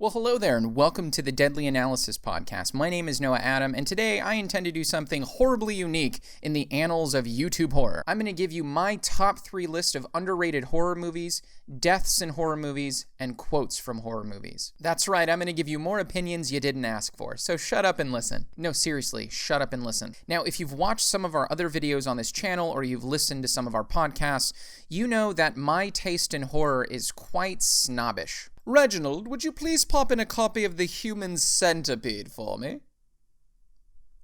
Well, hello there, and welcome to the Deadly Analysis Podcast. My name is Noah Adam, and today I intend to do something horribly unique in the annals of YouTube horror. I'm going to give you my top 3 list of underrated horror movies, deaths in horror movies, and quotes from horror movies. That's right, I'm going to give you more opinions you didn't ask for, so shut up and listen. No, seriously, shut up and listen. Now, if you've watched some of our other videos on this channel, or you've listened to some of our podcasts, you know that my taste in horror is quite snobbish. Reginald, would you please pop in a copy of The Human Centipede for me?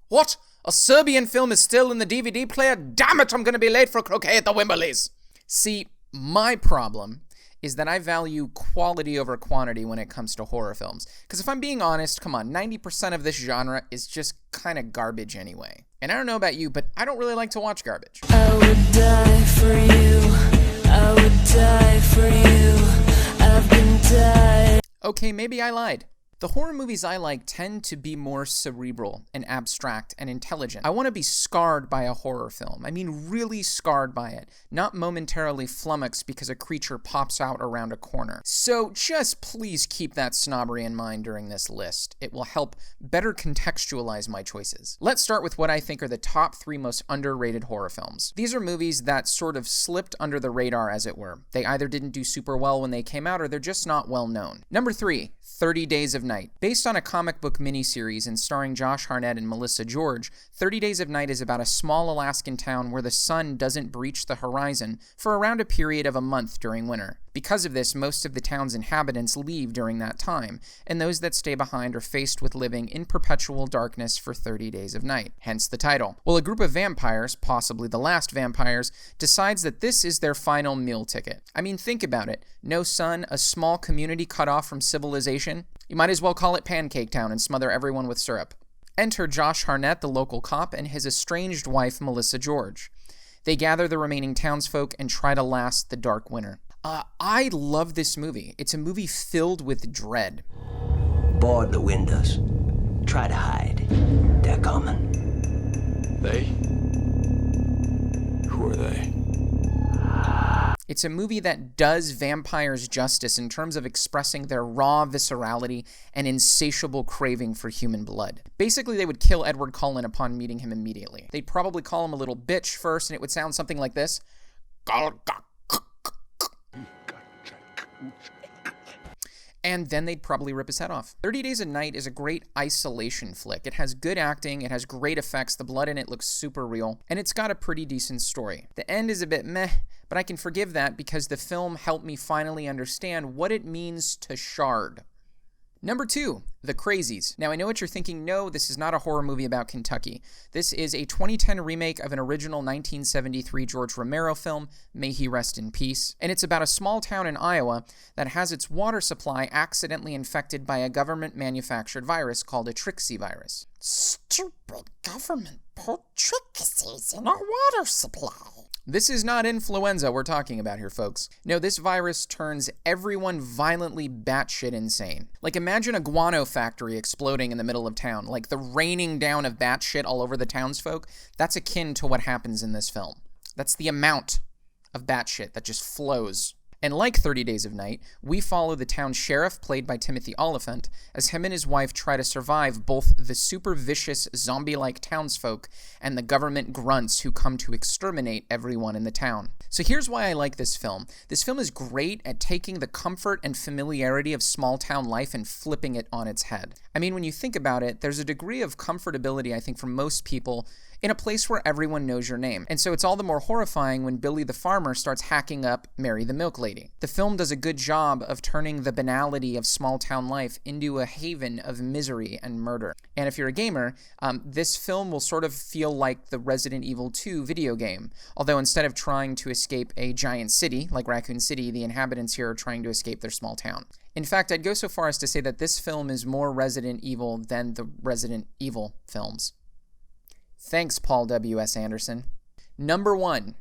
What? A Serbian film is still in the DVD player? Damn it, I'm going to be late for croquet at the Wimberleys. See, my problem is that I value quality over quantity when it comes to horror films. Because if I'm being honest, come on, 90% of this genre is just kind of garbage anyway. And I don't know about you, but I don't really like to watch garbage. I would die for you. I would die for you. I've been died. Okay, maybe I lied. The horror movies I like tend to be more cerebral and abstract and intelligent. I want to be scarred by a horror film. I mean, really scarred by it, not momentarily flummoxed because a creature pops out around a corner. So just please keep that snobbery in mind during this list. It will help better contextualize my choices. Let's start with what I think are the top 3 most underrated horror films. These are movies that sort of slipped under the radar, as it were. They either didn't do super well when they came out, or they're just not well known. Number 3, 30 Days of Night. Based on a comic book miniseries and starring Josh Hartnett and Melissa George, 30 Days of Night is about a small Alaskan town where the sun doesn't breach the horizon for around a period of a month during winter. Because of this, most of the town's inhabitants leave during that time, and those that stay behind are faced with living in perpetual darkness for 30 days of night, hence the title. Well, a group of vampires, possibly the last vampires, decides that this is their final meal ticket. I mean, think about it. No sun, a small community cut off from civilization. You might as well call it Pancake Town and smother everyone with syrup. Enter Josh Hartnett, the local cop, and his estranged wife, Melissa George. They gather the remaining townsfolk and try to last the dark winter. I love this movie. It's a movie filled with dread. Board the windows. Try to hide. They're coming. They? Who are they? It's a movie that does vampires justice in terms of expressing their raw viscerality and insatiable craving for human blood. Basically, they would kill Edward Cullen upon meeting him immediately. They'd probably call him a little bitch first, and it would sound something like this. And then they'd probably rip his head off. 30 Days a Night is a great isolation flick. It has good acting, it has great effects, the blood in it looks super real, and it's got a pretty decent story. The end is a bit meh, but I can forgive that because the film helped me finally understand what it means to shard. Number 2, The Crazies. Now, I know what you're thinking. No, this is not a horror movie about Kentucky. This is a 2010 remake of an original 1973 George Romero film, May He Rest in Peace. And it's about a small town in Iowa that has its water supply accidentally infected by a government-manufactured virus called a Trixie virus. Stupid government put trixies in our water supply. This is not influenza we're talking about here, folks. No, this virus turns everyone violently batshit insane. Like, imagine a guano factory exploding in the middle of town, like the raining down of batshit all over the townsfolk. That's akin to what happens in this film. That's the amount of batshit that just flows. And like 30 Days of Night, we follow the town sheriff, played by Timothy Olyphant, as him and his wife try to survive both the super vicious zombie-like townsfolk and the government grunts who come to exterminate everyone in the town. So here's why I like this film. This film is great at taking the comfort and familiarity of small-town life and flipping it on its head. I mean, when you think about it, there's a degree of comfortability, I think, for most people in a place where everyone knows your name. And so it's all the more horrifying when Billy the farmer starts hacking up Mary the milk lady. The film does a good job of turning the banality of small-town life into a haven of misery and murder. And if you're a gamer, this film will sort of feel like the Resident Evil 2 video game. Although instead of trying to escape a giant city, like Raccoon City, the inhabitants here are trying to escape their small town. In fact, I'd go so far as to say that this film is more Resident Evil than the Resident Evil films. Thanks, Paul W.S. Anderson. Number 1,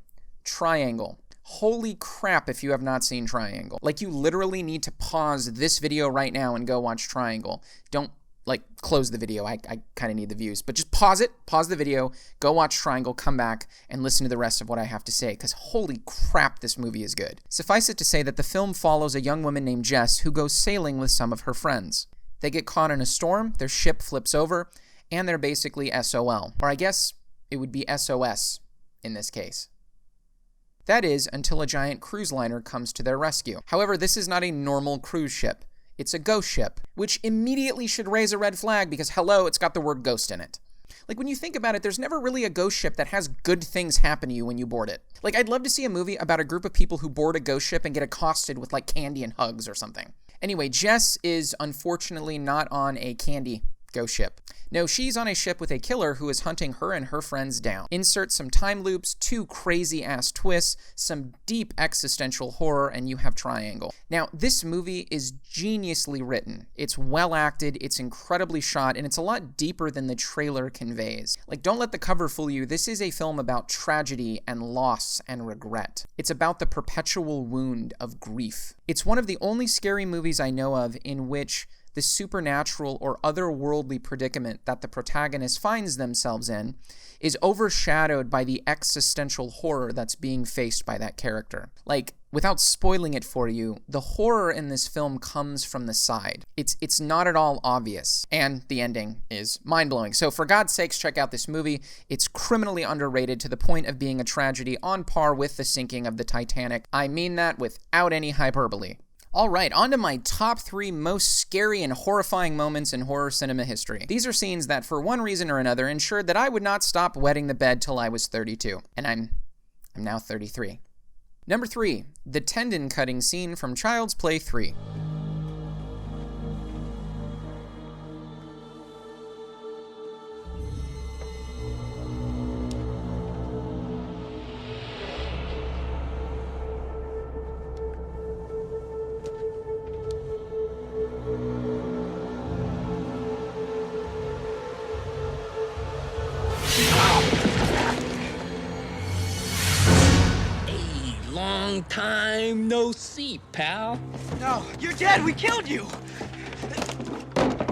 Triangle. Holy crap if you have not seen Triangle. Like, you literally need to pause this video right now and go watch Triangle. Don't like, close the video. I kind of need the views. But just pause it, pause the video, go watch Triangle, come back, and listen to the rest of what I have to say, because holy crap, this movie is good. Suffice it to say that the film follows a young woman named Jess who goes sailing with some of her friends. They get caught in a storm, their ship flips over, and they're basically SOL. Or I guess it would be SOS in this case. That is, until a giant cruise liner comes to their rescue. However, this is not a normal cruise ship. It's a ghost ship, which immediately should raise a red flag because, hello, it's got the word ghost in it. Like, when you think about it, there's never really a ghost ship that has good things happen to you when you board it. Like, I'd love to see a movie about a group of people who board a ghost ship and get accosted with, like, candy and hugs or something. Anyway, Jess is unfortunately not on a candy ghost ship. No, she's on a ship with a killer who is hunting her and her friends down. Insert some time loops, 2 crazy-ass twists, some deep existential horror, and you have Triangle. Now, this movie is geniusly written. It's well acted, it's incredibly shot, and it's a lot deeper than the trailer conveys. Like, don't let the cover fool you. This is a film about tragedy and loss and regret. It's about the perpetual wound of grief. It's one of the only scary movies I know of in which the supernatural or otherworldly predicament that the protagonist finds themselves in is overshadowed by the existential horror that's being faced by that character. Like, without spoiling it for you, the horror in this film comes from the side. It's not at all obvious, and the ending is mind-blowing. So for God's sakes, check out this movie. It's criminally underrated to the point of being a tragedy on par with the sinking of the Titanic. I mean that without any hyperbole. All right, on to my top 3 most scary and horrifying moments in horror cinema history. These are scenes that, for one reason or another, ensured that I would not stop wetting the bed till I was 32. And I'm now 33. Number 3, the tendon cutting scene from Child's Play 3. Long time no see, pal. No, you're dead. We killed you.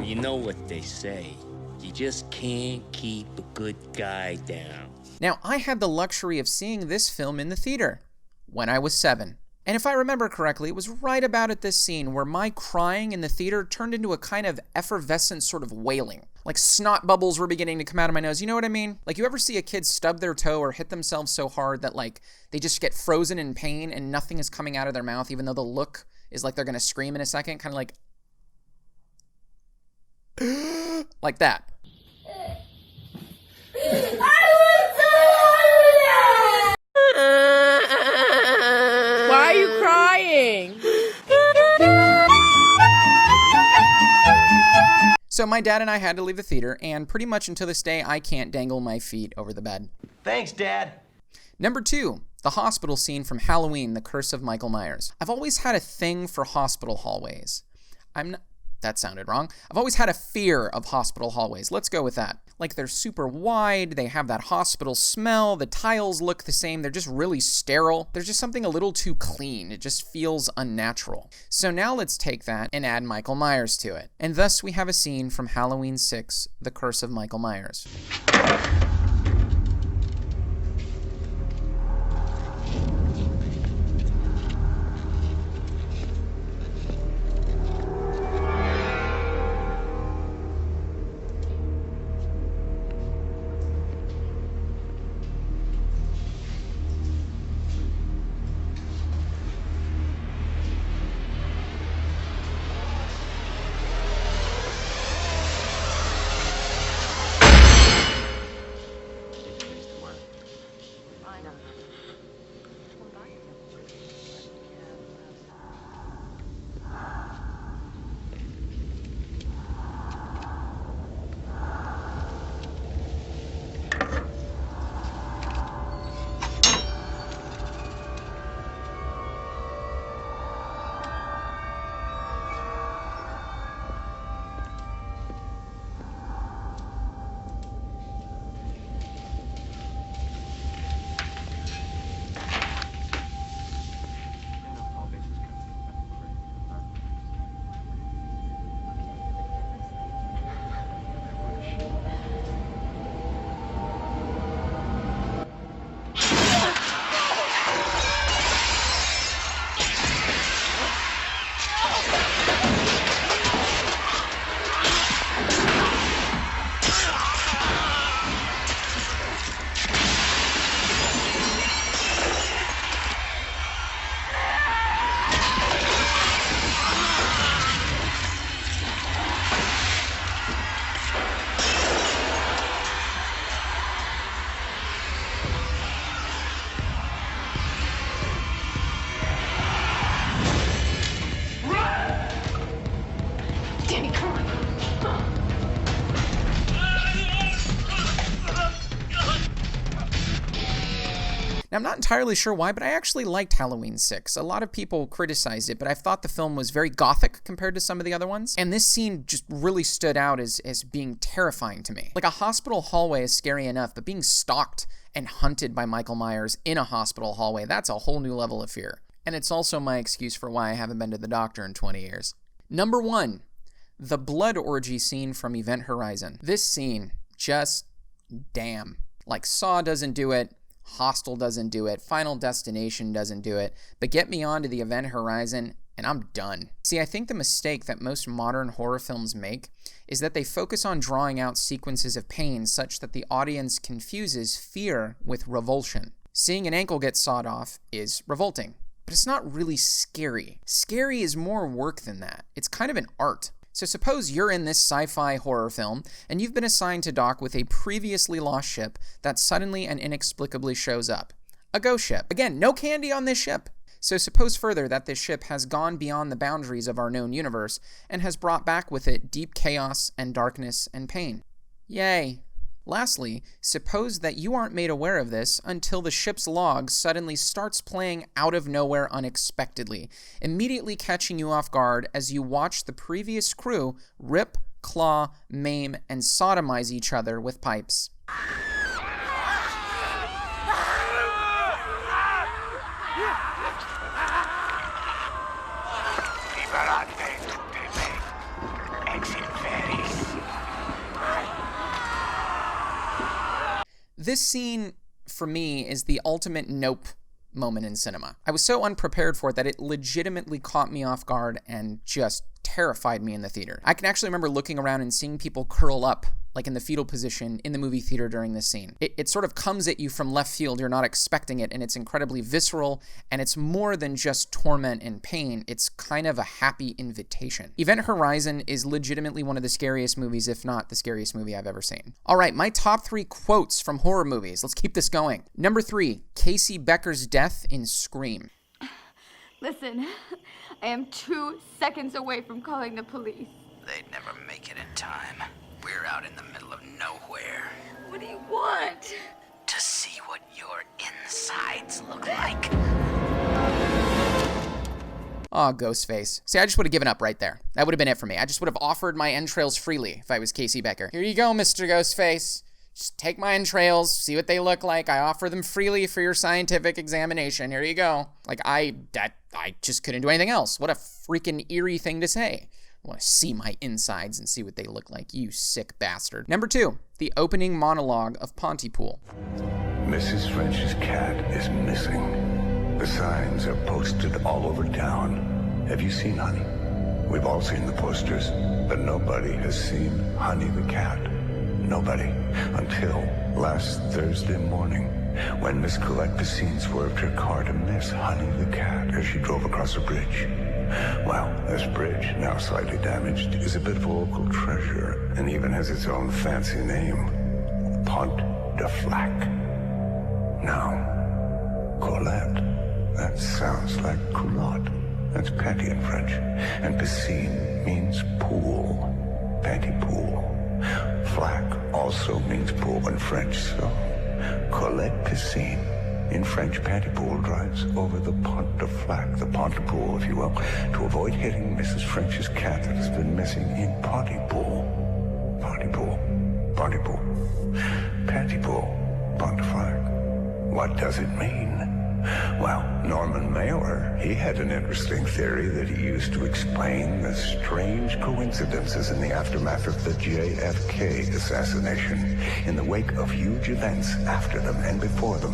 You know what they say. You just can't keep a good guy down. Now, I had the luxury of seeing this film in the theater when I was 7. And if I remember correctly, it was right about at this scene where my crying in the theater turned into a kind of effervescent sort of wailing. Like snot bubbles were beginning to come out of my nose. You know what I mean? Like, you ever see a kid stub their toe or hit themselves so hard that, like, they just get frozen in pain and nothing is coming out of their mouth, even though the look is like they're going to scream in a second? Kind of like... like that. Why are you crying? So my dad and I had to leave the theater, and pretty much until this day, I can't dangle my feet over the bed. Thanks, Dad. Number 2, the hospital scene from Halloween, The Curse of Michael Myers. I've always had a thing for hospital hallways. That sounded wrong. I've always had a fear of hospital hallways. Let's go with that. Like, they're super wide, they have that hospital smell, the tiles look the same, they're just really sterile. There's just something a little too clean. It just feels unnatural. So now let's take that and add Michael Myers to it. And thus we have a scene from Halloween 6, The Curse of Michael Myers. Danny, come on. Now, I'm not entirely sure why, but I actually liked Halloween 6. A lot of people criticized it, but I thought the film was very gothic compared to some of the other ones. And this scene just really stood out as being terrifying to me. Like, a hospital hallway is scary enough, but being stalked and hunted by Michael Myers in a hospital hallway, that's a whole new level of fear. And it's also my excuse for why I haven't been to the doctor in 20 years. Number 1, the blood orgy scene from Event Horizon. This scene, just damn. Like, Saw doesn't do it. Hostel doesn't do it, Final Destination doesn't do it, but get me onto the Event Horizon and I'm done. See, I think the mistake that most modern horror films make is that they focus on drawing out sequences of pain such that the audience confuses fear with revulsion. Seeing an ankle get sawed off is revolting, but it's not really scary. Scary is more work than that. It's kind of an art. So suppose you're in this sci-fi horror film, and you've been assigned to dock with a previously lost ship that suddenly and inexplicably shows up. A ghost ship. Again, no candy on this ship. So suppose further that this ship has gone beyond the boundaries of our known universe, and has brought back with it deep chaos and darkness and pain. Yay. Lastly, suppose that you aren't made aware of this until the ship's log suddenly starts playing out of nowhere unexpectedly, immediately catching you off guard as you watch the previous crew rip, claw, maim, and sodomize each other with pipes. This scene, for me, is the ultimate nope moment in cinema. I was so unprepared for it that it legitimately caught me off guard and just terrified me in the theater. I can actually remember looking around and seeing people curl up, like in the fetal position, in the movie theater during this scene. It sort of comes at you from left field, you're not expecting it, and it's incredibly visceral, and it's more than just torment and pain, it's kind of a happy invitation. Event Horizon is legitimately one of the scariest movies, if not the scariest movie I've ever seen. Alright, my top 3 quotes from horror movies. Let's keep this going. Number 3, Casey Becker's death in Scream. Listen, I am 2 seconds away from calling the police. They'd never make it in time. We're out in the middle of nowhere. What do you want? To see what your insides look like. Aw, Ghostface. See, I just would have given up right there. That would have been it for me. I just would have offered my entrails freely if I was Casey Becker. Here you go, Mr. Ghostface. Just take my entrails, see what they look like. I offer them freely for your scientific examination. Here you go. Like, I just couldn't do anything else. What a freaking eerie thing to say. I want to see my insides and see what they look like, you sick bastard. Number 2, the opening monologue of Pontypool. Mrs. French's cat is missing. The signs are posted all over town. Have you seen Honey? We've all seen the posters, but nobody has seen Honey the cat. Nobody. Until last Thursday morning, when Miss Colette Piscine swerved her car to miss Honey the cat as she drove across a bridge. Well, this bridge, now slightly damaged, is a bit of a local treasure and even has its own fancy name. Pont de Flac. Now, Colette, that sounds like culotte. That's panty in French. And piscine means pool. Panty pool. Flac also means pool in French, so Colette Piscine in French panty pool drives over the Pont de Flac, the Pontypool, if you will, to avoid hitting Mrs. French's cat that has been missing in Pontypool. Pontypool. Pontypool. Pantypool. Pont de Flac. What does it mean? Well, Norman Mailer, he had an interesting theory that he used to explain the strange coincidences in the aftermath of the JFK assassination. In the wake of huge events after them and before them,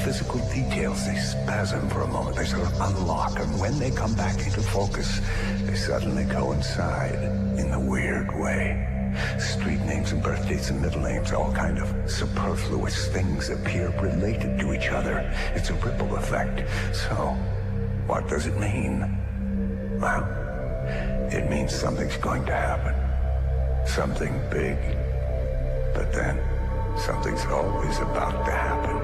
physical details, they spasm for a moment, they sort of unlock, and when they come back into focus, they suddenly coincide in a weird way. Street names and birth dates and middle names, all kind of superfluous things appear related to each other. It's a ripple effect. So, what does it mean? Well, it means something's going to happen. Something big. But then, something's always about to happen.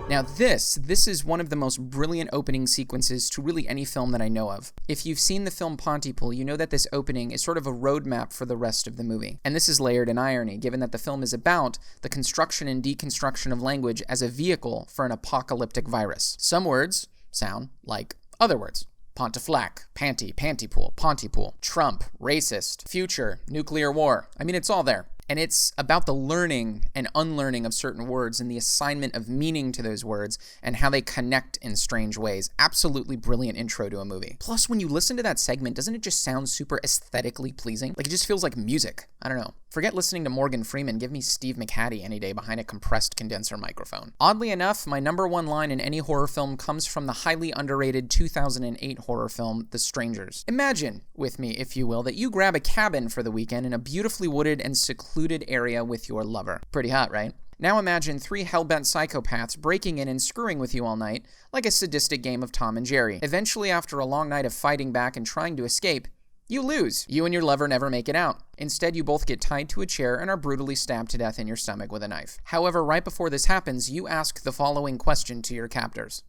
Now this is one of the most brilliant opening sequences to really any film that I know of. If you've seen the film Pontypool, you know that this opening is sort of a roadmap for the rest of the movie. And this is layered in irony, given that the film is about the construction and deconstruction of language as a vehicle for an apocalyptic virus. Some words sound like other words. Pontiflac, panty, pantypool, pontypool, Trump, racist, future, nuclear war. I mean, it's all there. And it's about the learning and unlearning of certain words and the assignment of meaning to those words and how they connect in strange ways. Absolutely brilliant intro to a movie. Plus, when you listen to that segment, doesn't it just sound super aesthetically pleasing? Like, it just feels like music. I don't know. Forget listening to Morgan Freeman. Give me Steve McHattie any day behind a compressed condenser microphone. Oddly enough, my number one line in any horror film comes from the highly underrated 2008 horror film, The Strangers. Imagine, with me, if you will, that you grab a cabin for the weekend in a beautifully wooded and secluded area with your lover. Pretty hot, right? Now imagine 3 hellbent psychopaths breaking in and screwing with you all night, like a sadistic game of Tom and Jerry. Eventually, after a long night of fighting back and trying to escape, you lose. You and your lover never make it out. Instead, you both get tied to a chair and are brutally stabbed to death in your stomach with a knife. However, right before this happens, you ask the following question to your captors.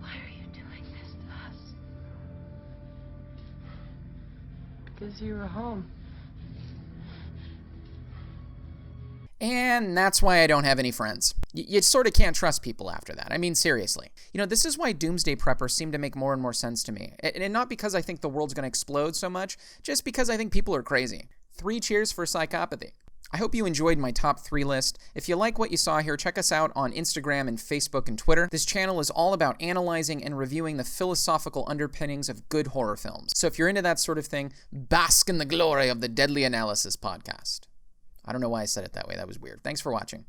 Why are you doing this to us? Because you were home. And that's why I don't have any friends. You sort of can't trust people after that. I mean, seriously. You know, this is why Doomsday Preppers seem to make more and more sense to me. And not because I think the world's going to explode so much, just because I think people are crazy. 3 cheers for psychopathy. I hope you enjoyed my top 3 list. If you like what you saw here, check us out on Instagram and Facebook and Twitter. This channel is all about analyzing and reviewing the philosophical underpinnings of good horror films. So if you're into that sort of thing, bask in the glory of the Deadly Analysis podcast. I don't know why I said it that way. That was weird. Thanks for watching.